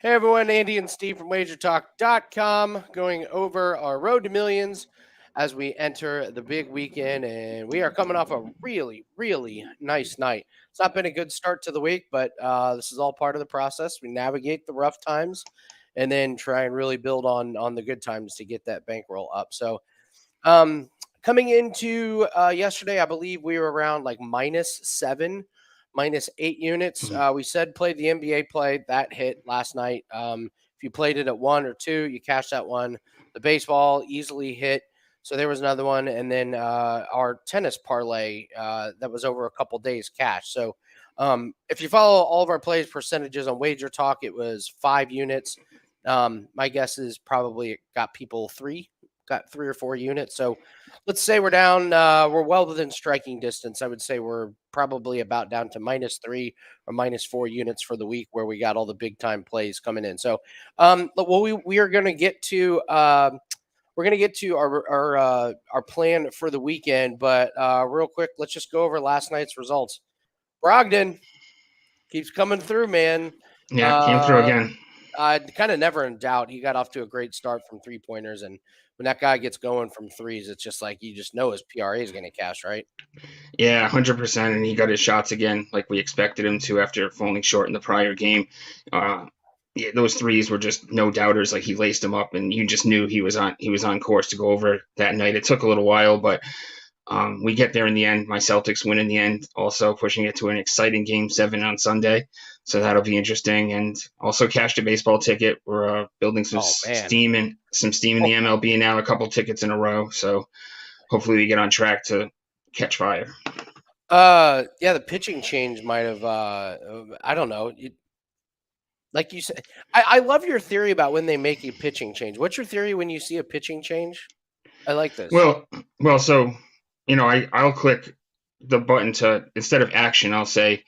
Hey everyone, Andy and Steve from WagerTalk.com going over our road to millions as we enter the big weekend. And we are coming off a really, really nice night. It's not been a good start to the week, but this is all part of the process. We navigate the rough times and then try and really build on the good times to get that bankroll up. So um, coming into yesterday, I believe we were around like -7, -8 units. Mhm. We said play the NBA play that hit last night. If you played it at 1 or 2, you cashed that one. The baseball easily hit. So there was another one, and then our tennis parlay that was over a couple days cash. So if you follow all of our plays percentages on Wager Talk, it was 5 units. My guess is probably it got people got 3 or 4 units. So let's say we're down, we're well within striking distance. I would say we're probably about down to -3 or -4 units for the week where we got all the big time plays coming in. So, well, we are going to get to, we're going to get to our plan for the weekend, but real quick, let's just go over last night's results. Brogdon keeps coming through, man. Yeah, came through Uh, again. kind of never in doubt. He got off to a great start from 3 pointers, and when that guy gets going from threes, it's just like you just know his PRA is going to cash, right? Yeah, 100%. And he got his shots again, like we expected him to after falling short in the prior game. Uh, yeah, those threes were just no doubters. Like he laced them up, and you just knew he was on course to go over that night. It took a little while, but we get there in the end. My Celtics win in the end, also pushing it to an exciting Game 7 on Sunday. So that'll be interesting. And also cashed a baseball ticket. We're building some Oh man. steam and some steam in the MLB now. A couple tickets in a row. So hopefully we get on track to catch fire. Yeah, the pitching change might have. I don't know. Like you said, I love your theory about when they make a pitching change. What's your theory when you see a pitching change? I like this. Well, well, so I'll click the button to instead of action, I'll say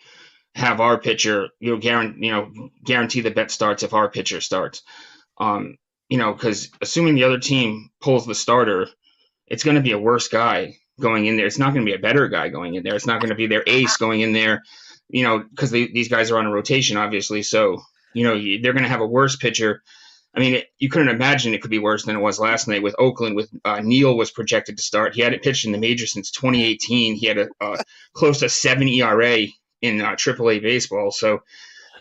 have our pitcher, guarantee the bet starts if our pitcher starts. Um, because assuming the other team pulls the starter, it's going to be a worse guy going in there. It's not going to be a better guy going in there. It's not going to be their ace going in there, because these guys are on a rotation, obviously. So, they're going to have a worse pitcher. I mean, you couldn't imagine it could be worse than it was last night with Oakland. With Neal was projected to start. He hadn't pitched in the major since 2018. He had a close to 7 ERA in AAA baseball. So,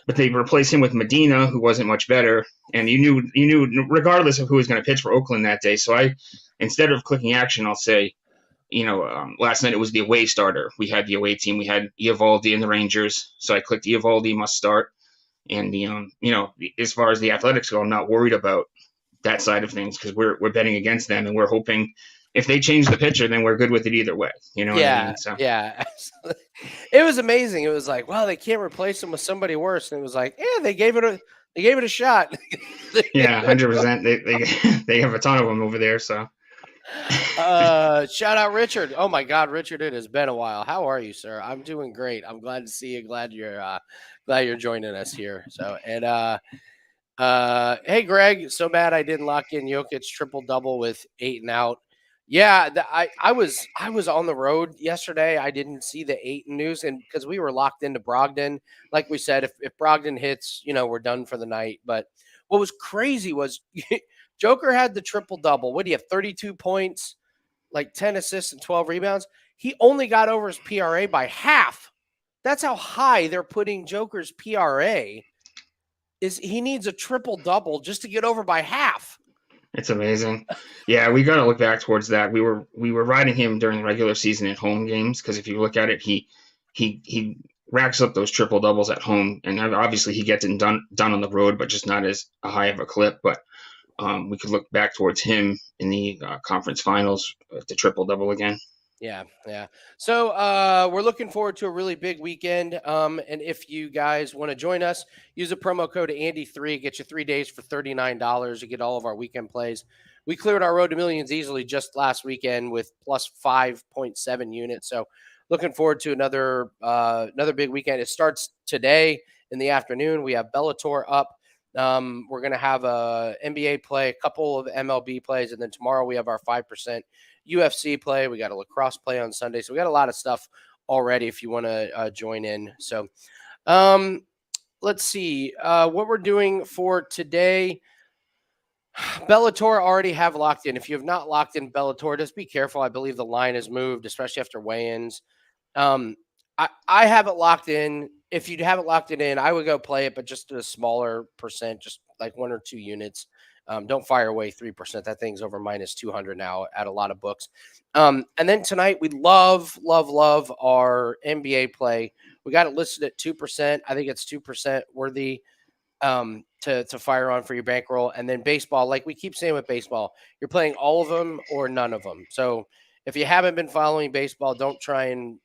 but they replaced him with Medina, who wasn't much better. And you knew regardless of who was going to pitch for Oakland that day. So instead of clicking action, I'll say, last night it was the away starter. We had the away team. We had Eovaldi and the Rangers. So I clicked Eovaldi must start. And as far as the Athletics go, I'm not worried about that side of things because we're betting against them, and we're hoping if they change the pitcher, then we're good with it either way. You know what I Yeah, mean? So yeah. It was amazing. It was like, well, they can't replace him with somebody worse, and it was like, yeah, they gave it a shot. yeah, 100%. They they have a ton of them over there. So Shout out Richard. Oh my God, Richard, it has been a while. How are you, sir? I'm doing great. I'm glad to see you. Glad you're joining us here. So and hey Greg, so bad I didn't lock in Jokic triple double with 8 and out. Yeah, I was on the road yesterday. I didn't see the 8 news, and because we were locked into Brogdon, like we said, if Brogdon hits, we're done for the night. But what was crazy was Joker had the triple double. What do you have? 32 points, like 10 assists and 12 rebounds. He only got over his PRA by half. That's how high they're putting Joker's PRA. Is he needs a triple double just to get over by half. it's amazing. Yeah, we got to look back towards that. We were riding him during the regular season at home games because if you look at it, he racks up those triple doubles at home, and obviously he gets it done on the road, but just not as high of a clip. But we could look back towards him in the conference finals at the triple double again. Yeah, yeah. So we're looking forward to a really big weekend. And if you guys want to join us, use the promo code Andy3, get you 3 days for $39. You get all of our weekend plays. We cleared our road to millions easily just last weekend with plus 5.7 units. So looking forward to another big weekend. It starts today in the afternoon. We have Bellator up. We're going to have a NBA play, a couple of MLB plays, and then tomorrow we have our 5% UFC play. We got a lacrosse play on Sunday. So we got a lot of stuff already if you want to join in. So, um, let's see what we're doing for today. Bellator already have locked in. If you have not locked in Bellator, just be careful. I believe the line has moved, especially after weigh-ins. Um, I have it locked in. If you haven't locked it in, I would go play it, but just at a smaller percent, just like 1 or 2 units. Don't fire away 3%. That thing's over minus 200 now at a lot of books. And then tonight, we love, love, love our NBA play. We got it listed at 2%. I think it's 2% worthy to fire on for your bankroll. And then baseball, like we keep saying with baseball, you're playing all of them or none of them. So if you haven't been following baseball, don't try and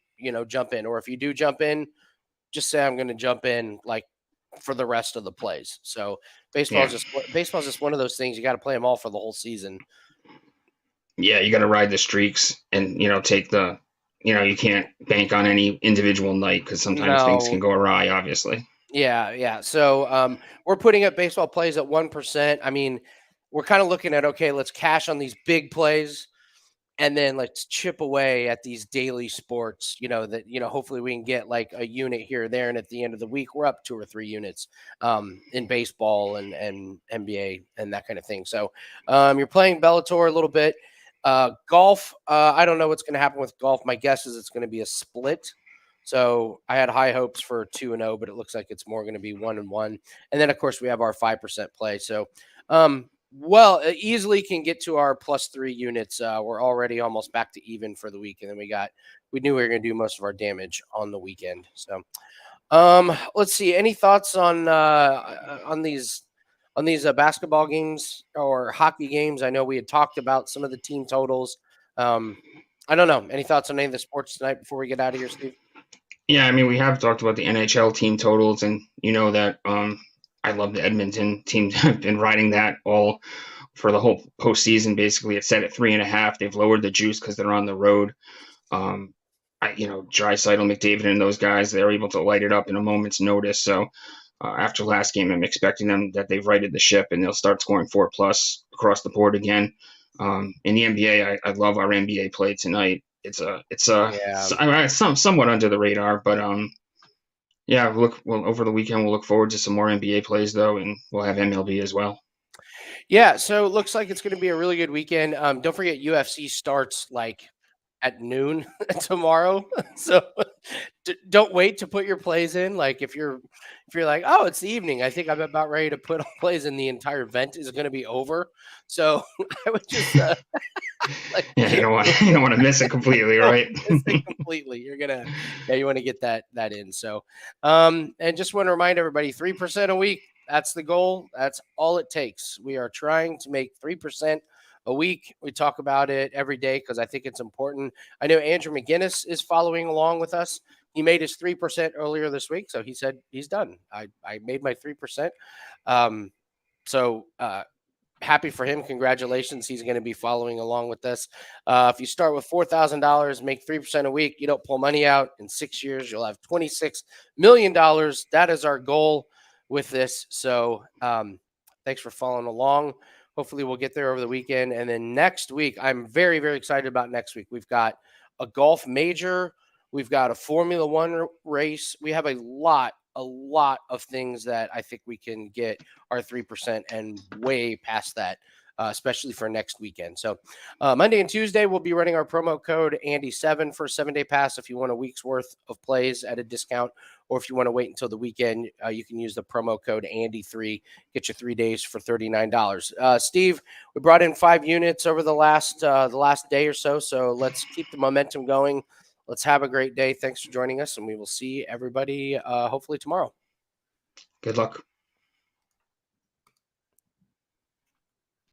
jump in. Or if you do jump in, just say I'm going to jump in like for the rest of the plays. So baseball is just one of those things. You got to play them all for the whole season. Yeah, you got to ride the streaks and take the you can't bank on any individual night because sometimes things can go awry, obviously. Yeah. So we're putting up baseball plays at 1%. I mean, we're kind of looking at, okay, let's cash on these big plays and then let's chip away at these daily sports, that, hopefully we can get like a unit here or there. And at the end of the week, we're up 2 or 3 units in baseball and NBA and that kind of thing. So you're playing Bellator a little bit. Golf, I don't know what's going to happen with golf. My guess is it's going to be a split. So I had high hopes for 2-0, but it looks like it's more going to be 1-1. And then, of course, we have our 5% play. So, easily can get to our +3 units. We're already almost back to even for the week. And then we knew we were going to do most of our damage on the weekend. So, let's see. Any thoughts on these basketball games or hockey games? I know we had talked about some of the team totals. I don't know. Any thoughts on any of the sports tonight before we get out of here, Steve? Yeah, I mean, we have talked about the NHL team totals, and that I love the Edmonton team. I've been riding that all for the whole postseason. Basically, it's set at 3.5. They've lowered the juice because they're on the road. Draisaitl, McDavid, and those guys, they're able to light it up in a moment's notice. So after last game, I'm expecting them that they've righted the ship and they'll start scoring 4+ across the board again. In the NBA, I love our NBA play tonight. It's somewhat under the radar, but over the weekend we'll look forward to some more NBA plays though, and we'll have MLB as well. Yeah, so it looks like it's going to be a really good weekend. Don't forget UFC starts like at noon tomorrow, so don't wait to put your plays in. Like if you're like, oh, it's the evening, I think I'm about ready to put all plays in. The entire event is going to be over, so I would just you don't want to miss it completely, right? Completely. You want to get that in. So, and just want to remind everybody, 3% a week. That's the goal. That's all it takes. We are trying to make 3% a week. We talk about it every day because I think it's important. I know Andrew McGinnis is following along with us. He made his 3% earlier this week, so he said he's done. I made my 3%. Happy for him. Congratulations. He's going to be following along with us. If you start with $4,000, make 3% a week, you don't pull money out. In 6 years, you'll have $26 million. That is our goal with this. So thanks for following along. Hopefully we'll get there over the weekend. And then next week, I'm very, very excited about next week. We've got a golf major. We've got a Formula One race. We have a lot of things that I think we can get our 3% and way past that, especially for next weekend. So Monday and Tuesday, we'll be running our promo code Andy7 for a 7-day pass if you want a week's worth of plays at a discount, or if you want to wait until the weekend, you can use the promo code Andy3, get you 3 days for $39. Steve, we brought in 5 units over the last day or so, so let's keep the momentum going. Let's have a great day. Thanks for joining us, and we will see everybody hopefully tomorrow. Good luck.